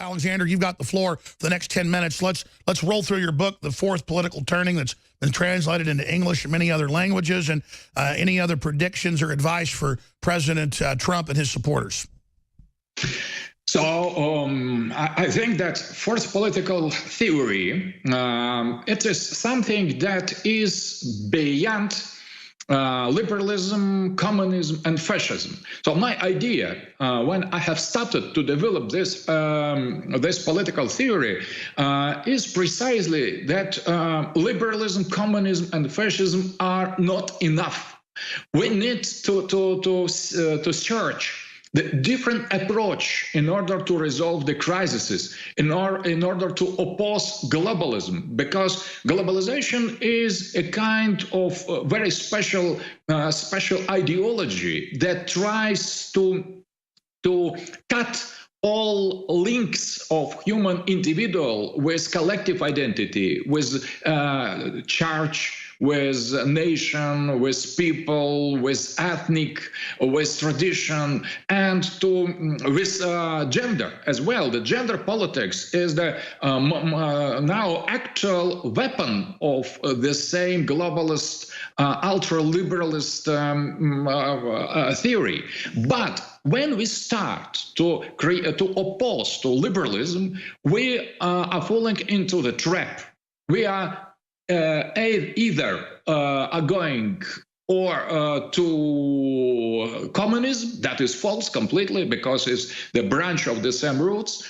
Aleksandr, you've got the floor for the next 10 minutes. Let's roll through your book, The Fourth Political Turning, that's been translated into English and many other languages, and any other predictions or advice for President Trump and his supporters. So I think that fourth political theory, it is something that is beyond liberalism, communism, and fascism. So my idea, when I have started to develop this this political theory, is precisely that liberalism, communism, and fascism are not enough. We need to search the different approach in order to resolve the crises, in order to oppose globalism, because globalization is a kind of very special ideology that tries to cut all links of human individual with collective identity, with church, with nation, with people, with ethnic, with tradition, and with gender as well. The gender politics is the now actual weapon of the same globalist, ultra-liberalist theory. But when we start to oppose to liberalism, we are falling into the trap. We are either are going to communism, that is false completely because it's the branch of the same roots,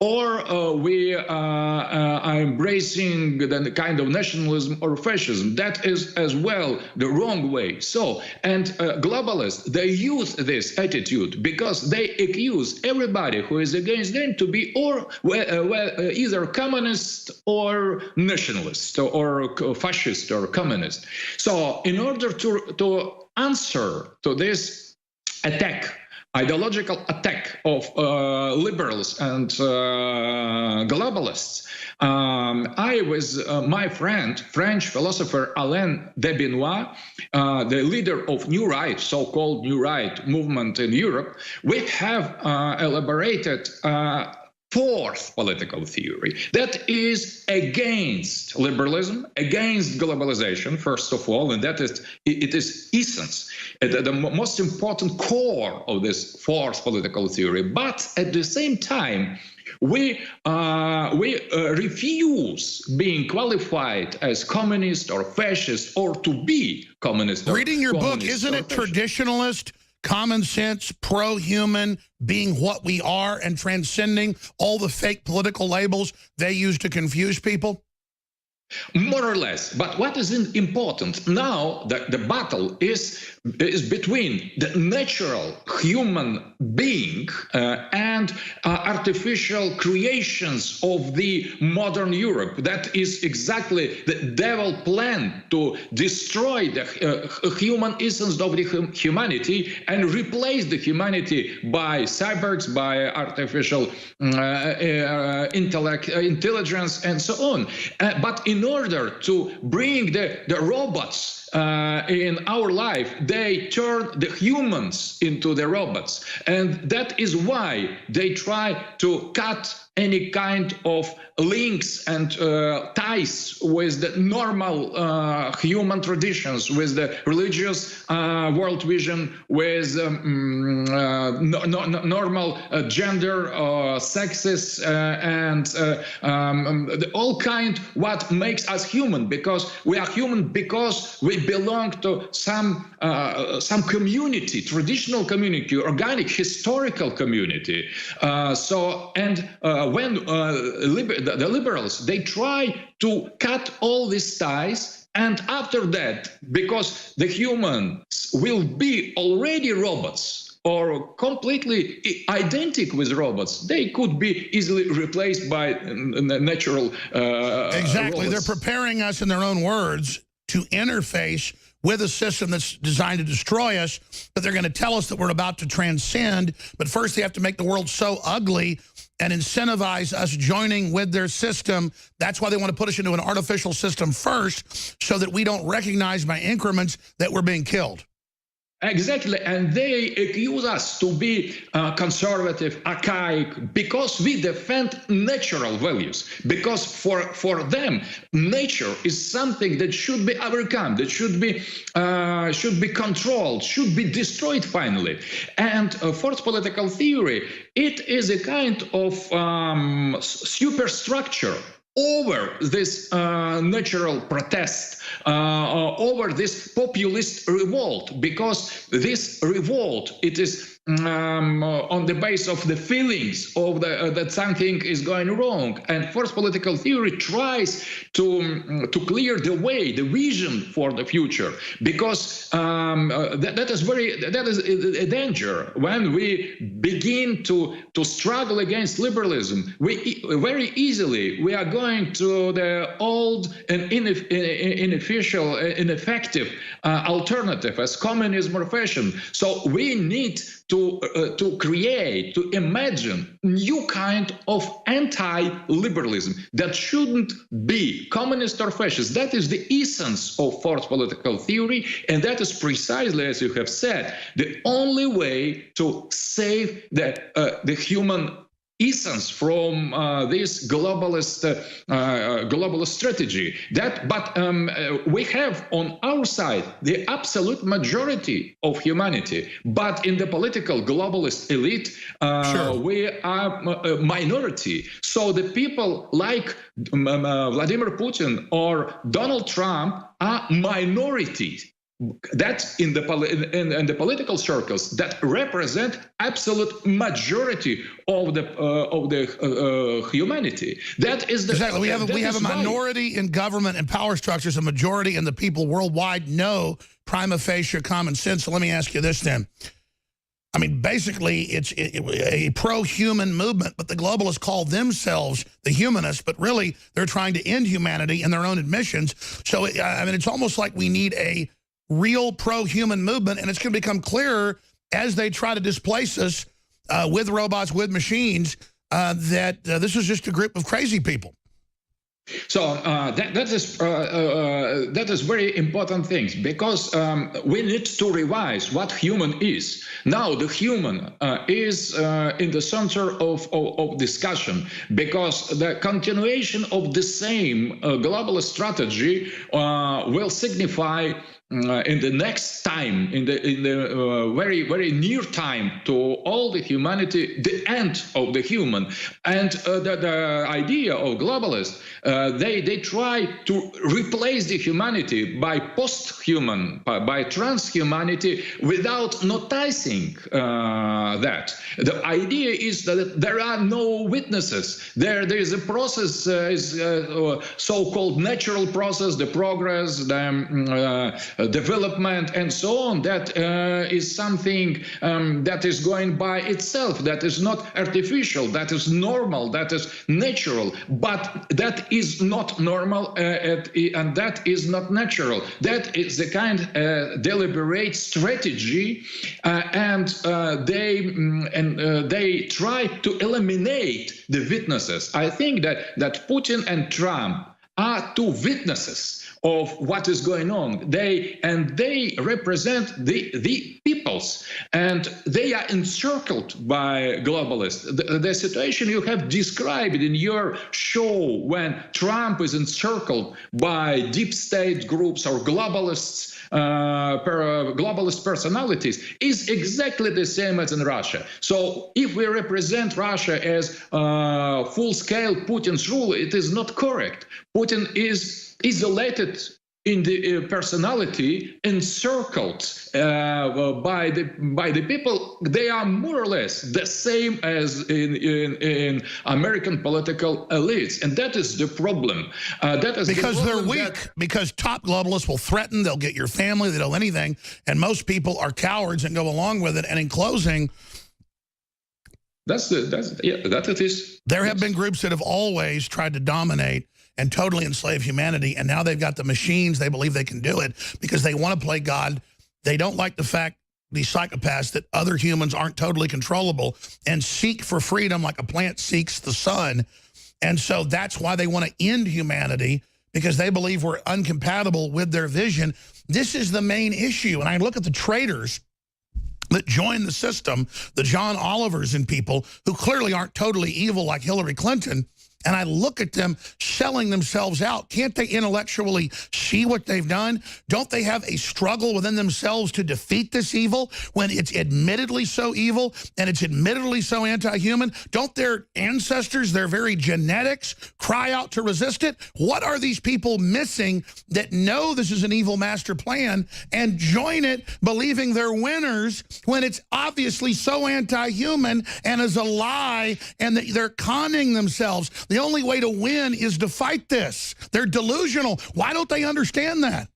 or we are embracing the kind of nationalism or fascism. That is as well the wrong way. So, and globalists, they use this attitude because they accuse everybody who is against them to be either communist or nationalist or fascist or communist. So in order to answer to this attack, ideological attack of liberals and globalists, I, with my friend, French philosopher Alain de Benoit, the leader of New Right, so-called New Right movement in Europe, we have elaborated fourth political theory that is against liberalism, against globalization, first of all, and that is, it is essence, the most important core of this fourth political theory. But at the same time, we refuse being qualified as communist or fascist or to be communist. Reading your book, isn't it traditionalist, common sense, pro-human, being what we are and transcending all the fake political labels they use to confuse people? More or less. But what is important now, the battle is between the natural human being and artificial creations of the modern Europe. That is exactly the devil plan to destroy the human essence of the humanity and replace the humanity by cyborgs, by artificial intelligence, and so on. But in order to bring the robots in our life, they turn the humans into the robots. And that is why they try to cut any kind of links and ties with the normal human traditions, with the religious world vision, with normal gender, sexes, and all kind what makes us human, because we are human because we belong to some community, traditional community, organic, historical community. When the liberals, they try to cut all these ties, and after that, because the humans will be already robots or completely identical with robots, they could be easily replaced by natural exactly. robots. They're preparing us, in their own words, to interface with a system that's designed to destroy us, but they're going to tell us that we're about to transcend. But first they have to make the world so ugly and incentivize us joining with their system. That's why they want to put us into an artificial system first, so that we don't recognize by increments that we're being killed. Exactly, and they accuse us to be conservative, archaic, because we defend natural values. Because for them, nature is something that should be overcome, that should be controlled, should be destroyed finally. And fourth political theory, it is a kind of superstructure over this natural protest, over this populist revolt, because this revolt, it is on the base of the feelings of that something is going wrong. And fourth political theory tries to clear the way, the vision for the future, because that is a danger when we begin to struggle against liberalism. We very easily we are going to the old and inefficient, ineffective alternative as communism or fascism. So we need to create, to imagine new kind of anti-liberalism that shouldn't be communist or fascist. That is the essence of fourth political theory, and that is precisely, as you have said, the only way to save the human essence from this globalist strategy. But we have on our side the absolute majority of humanity, but in the political globalist elite, we are a minority. So the people like Vladimir Putin or Donald Trump are minorities. That in the political circles that represent absolute majority of the humanity. That is the exactly. We have a minority in government and power structures, a majority in the people worldwide know prima facie common sense. So let me ask you this then. I mean, basically, it's a pro-human movement, but the globalists call themselves the humanists, but really they're trying to end humanity in their own admissions. So, I mean, it's almost like we need a real pro-human movement, and it's going to become clearer as they try to displace us with robots, with machines, that this is just a group of crazy people. So that is very important things, because we need to revise what human is. Now the human is in the center of discussion, because the continuation of the same global strategy will signify in the next time, in the very, very near time to all the humanity, the end of the human. And the idea of globalists, they try to replace the humanity by post-human, by transhumanity, without noticing that. The idea is that there are no witnesses. There is a process, so-called natural process, the progress, the development and so on, that is something that is going by itself, that is not artificial, that is normal, that is natural, but that is not normal and that is not natural. That is a kind of deliberate strategy, and they try to eliminate the witnesses. I think that Putin and Trump are two witnesses of what is going on. They represent the peoples, and they are encircled by globalists. The situation you have described in your show, when Trump is encircled by deep state groups or globalists, globalist personalities, is exactly the same as in Russia. So if we represent Russia as full-scale Putin's rule, it is not correct. Putin is isolated in the personality, encircled by the people. They are more or less the same as in American political elites, and that is the problem. That is because they're weak. Because top globalists will threaten, they'll get your family, they'll do anything, and most people are cowards and go along with it. And in closing, that it is. There have been groups that have always tried to dominate and totally enslave humanity, and now they've got the machines. They believe they can do it because they want to play God. They don't like the fact, these psychopaths, that other humans aren't totally controllable and seek for freedom like a plant seeks the sun. And so that's why they want to end humanity, because they believe we're incompatible with their vision. This is the main issue. And I look at the traitors that join the system, the John Olivers and people who clearly aren't totally evil like Hillary Clinton, and I look at them selling themselves out. Can't they intellectually see what they've done? Don't they have a struggle within themselves to defeat this evil when it's admittedly so evil and it's admittedly so anti-human? Don't their ancestors, their very genetics, cry out to resist it? What are these people missing that know this is an evil master plan and join it believing they're winners when it's obviously so anti-human and is a lie and that they're conning themselves? The only way to win is to fight this. They're delusional. Why don't they understand that?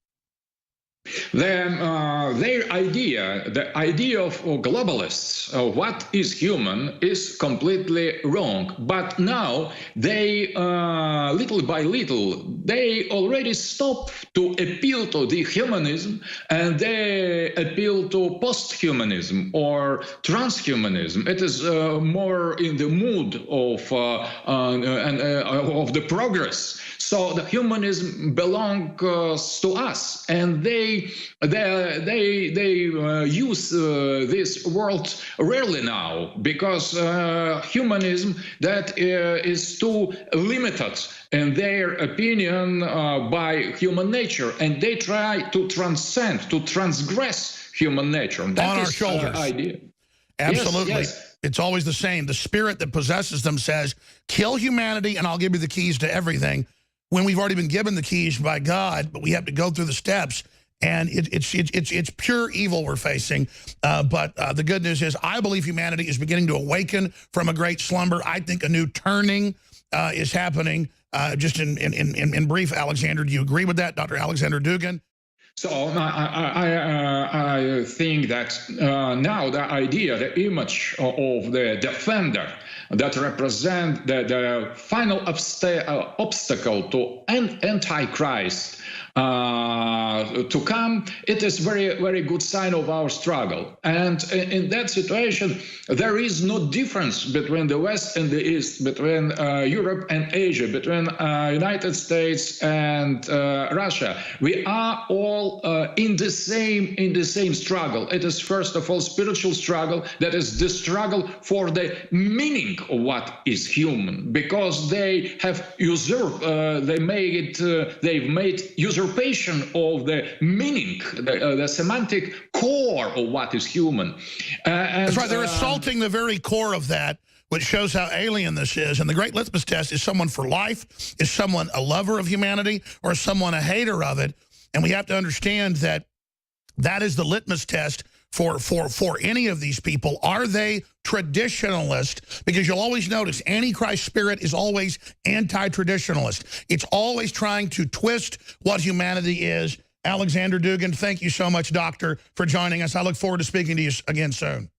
Their idea, the idea of globalists, what is human, is completely wrong. But now they, little by little, they already stop to appeal to the humanism, and they appeal to post-humanism or transhumanism. It is more in the mood of the progress. So the humanism belongs to us, and they use this word rarely now, because humanism that is too limited in their opinion by human nature, and they try to transcend, to transgress human nature. That on is our shoulders. Idea. Absolutely. Yes, yes. It's always the same. The spirit that possesses them says, kill humanity and I'll give you the keys to everything, when we've already been given the keys by God, but we have to go through the steps. And it's pure evil we're facing. But the good news is I believe humanity is beginning to awaken from a great slumber. I think a new turning is happening. Just in brief, Aleksandr, do you agree with that, Dr. Aleksandr Dugin? So I think that now the idea, the image of the defender that represent the final obstacle to Antichrist to come, it is very good sign of our struggle. And in that situation, there is no difference between the West and the East, between Europe and Asia, between United States and Russia. We are all in the same struggle. It is first of all spiritual struggle, that is the struggle for the meaning of what is human, because they have usurped, they've made usurpation of the meaning, the semantic core of what is human. That's right, they're assaulting the very core of that, which shows how alien this is. And the great litmus test is someone for life, is someone a lover of humanity, or is someone a hater of it. And we have to understand that that is the litmus test for any of these people. Are they traditionalist? Because you'll always notice Antichrist spirit is always anti-traditionalist. It's always trying to twist what humanity is. Aleksandr Dugin, thank you so much, Doctor, for joining us. I look forward to speaking to you again soon.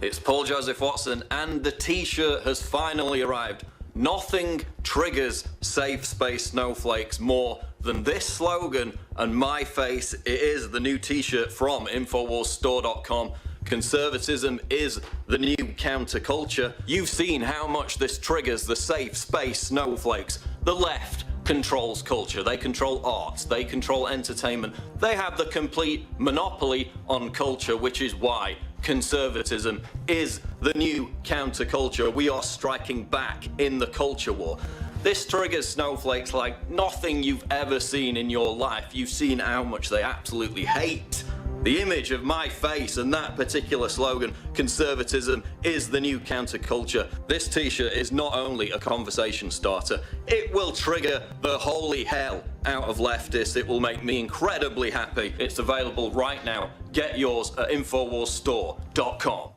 It's Paul Joseph Watson, and the T-shirt has finally arrived. Nothing triggers safe space snowflakes more than this slogan and my face. It is the new T-shirt from InfoWarsStore.com. Conservatism is the new counterculture. You've seen how much this triggers the safe space snowflakes. The left controls culture, they control arts, they control entertainment. They have the complete monopoly on culture, which is why conservatism is the new counterculture. We are striking back in the culture war. This triggers snowflakes like nothing you've ever seen in your life. You've seen how much they absolutely hate the image of my face and that particular slogan, conservatism is the new counterculture. This T-shirt is not only a conversation starter, it will trigger the holy hell out of leftists. It will make me incredibly happy. It's available right now. Get yours at InfoWarsStore.com.